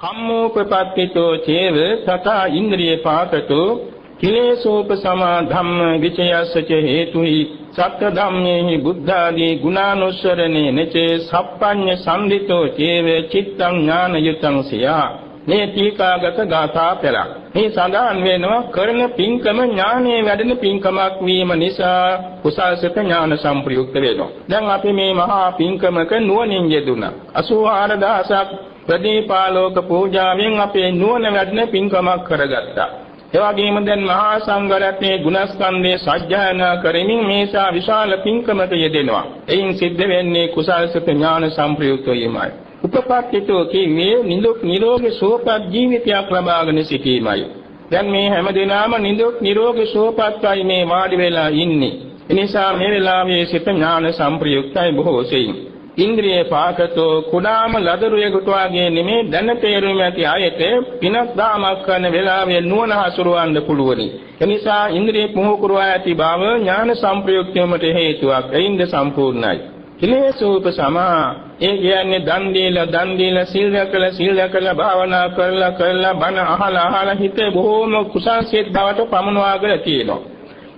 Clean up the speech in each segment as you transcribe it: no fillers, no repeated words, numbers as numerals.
කම්මෝපපත්තිතෝ චේව තථා ඉන්ද්‍රිය පාකතෝ කිලේසෝපසමා ධම්ම විචයස්ස හේතුහි සත්‍ය ධම්මේහි බුද්ධාදී ගුණානුස්සරණේ නචේ සප්පඤ්ඤ සම්දිතෝ චේව චිත්තං ඥානයුතං සියා. මේ ටීකාගත ගාථා පෙළක්. මේ සඳහන් වෙනවා කරන පින්කම ඥානයේ වැඩෙන පින්කමක් වීම නිසා කුසල්සිත ඥාන සම්ප්‍රයුක්ත වෙනවා. දැන් අපි මේ මහා පින්කමක නුවණින් යෙදුණා. 84000ක් ප්‍රදීපාලෝක පූජාවෙන් අපේ නුවණ වැඩෙන පින්කමක් කරගත්තා. එවැගේම දැන් මහා සංඝරත්නයේ ගුණස්කන්ධයේ සජ්ජායනා කරමින් මේසා විශාල පින්කමක යෙදෙනවා. එයින් සිද්ධ වෙන්නේ කුසල්සිත ඥාන සම්ප්‍රයුක්ත වීමයි. උපපත්තිතෝ කියන්නේ නිදුක් නිරෝගී සුවපත් ජීවිතයක් ලබාගෙන සිටීමයි. දැන් මේ හැමදෙනාම නිදුක් නිරෝගී සුවපත්වයි මේ වාඩි වෙලා ඉන්නේ. එනිසා මේ වෙලාවේ සිත ඥාන සම්ප්‍රයුක්තයි බොහෝ සෙයින්. ඉන්ද්‍රිය පාකතෝ කුඩාම ලදරුවෙකුට වාගේ නෙමේ දැන තේරුම් ඇති අයට පිනක් දාමක් කරන වෙලාවේ නුවණ හසුරවන්න පුළුවනි. එනිසා ඉන්ද්‍රිය පුහු කරවා ඇති බව ඥාන සම්ප්‍රයුක්තයට හේතුවක්. එයින්ද සම්පූර්ණයි. කිලේසෝපසමා ඒ කියන්නේ දන් දීලා සීල රැකලා භාවනා කරලා බණ අහලා හිත බොහෝම කුසල්සිත බවට පමුණවාගෙන තියෙනවා.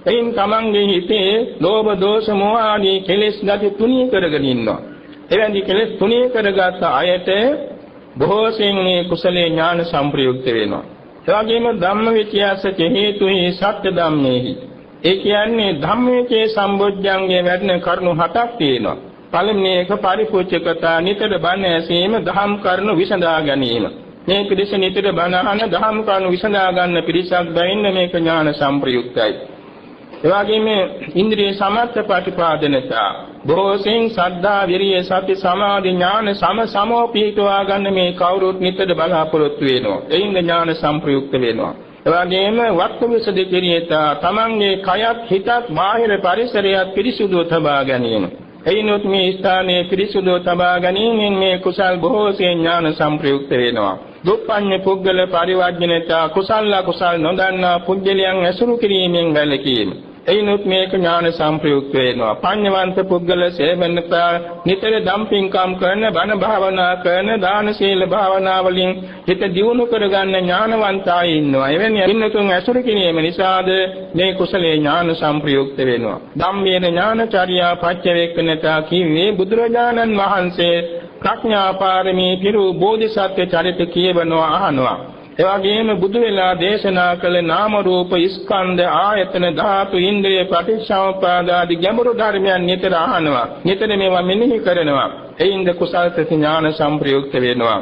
එයින් තමන්ගේ හිතේ ලෝභ දෝෂ මෝහ ආදී කෙලෙස් ගති තුනී කරගෙන ඉන්නවා. එවැනි කෙලෙස් තුනී කරගත් අයට බොහෝ සෙයින් මේ කුසලේ ඥාන සම්ප්‍රයුක්ත වෙනවා. ඒ වගේම ධම්ම විචයස්ස හේතුහි සත්‍ය ධම්මේහි ඒ කියන්නේ ධම්මයේ සම්බොජ්ජංගේ වැඩෙන කරුණු 7ක් තියෙනවා. පළවෙනි එක පරිපූර්ණකතා නිතර බණ ඇසීම දහම් කරුණු විසඳා ගැනීම. මේ පිළිස නිතර බණ අහන දහම් කරුණු විසඳා ගන්න පිළිසක් බැවින් මේක ඥාන සම්ප්‍රයුක්තයි. එවාගෙම ඉන්ද්‍රිය සමර්ථ ප්‍රතිපාදනතා බොහෝසෙන් සද්ධා විරිය සති සමාධි ඥාන සමෝපීතවා ගන්න මේ කවුරුත් නිතර බලාපොරොත්තු වෙනවා. එයින් ඥාන සම්ප්‍රයුක්ත වෙනවා. එවාගෙම වක්ත විසද කිරියතා තමන්ගේ කයත් හිතත් බාහිර පරිසරයත් පිරිසුදු තබා ගැනීම. එයිනොත් මේ ස්ථානයේ පිරිසුදු තබා ගැනීමෙන් මේ කුසල් බොහෝසේ ඥාන සම්ප්‍රයුක්ත වෙනවා. දුප්පඤ්ඤ පුද්ගල පරිවර්ජනතා කුසල කුසල් නොදන්නා පුද්ගලයන් ඇසුරු කිරීමෙන් වැළකීම. එයිනොත් මේක ඥාන සම්ප්‍රයුක්ත වෙනවා. පඤ්ඤවන්ත පුද්ගල සේවනතා නිතර දම්පින්කම් කරන බණ භාවනා කරන දාන සීල භාවනා වලින් හිත දියුණු කරගන්න ඥානවන්තය ඉන්නවා. එවැනි ඉන්නතුන් ඇසුරු කිරීම නිසාද මේ කුසලේ ඥාන සම්ප්‍රයුක්ත වෙනවා. ධම්මේන ඥානචර්යා පච්චවේක්කනතා කිව්වේ බුදුරජාණන් වහන්සේ ප්‍රඥා පාරමී පිරු බෝධිසත්ව චරිත කියවනවා අහනවා. එවැගේම බුදු වෙලා දේශනා කළ නාම රූප ස්කන්ධ ආයතන ධාතු ඉන්ද්‍රිය ප්‍රතිසම්පාද ආදී ගැඹුරු ධර්මයන් නිතර අහනවා. නිතර මේවා මෙනෙහි කරනවා. එයින්ද කුසල ඥාන සම්ප්‍රයුක්ත වෙනවා.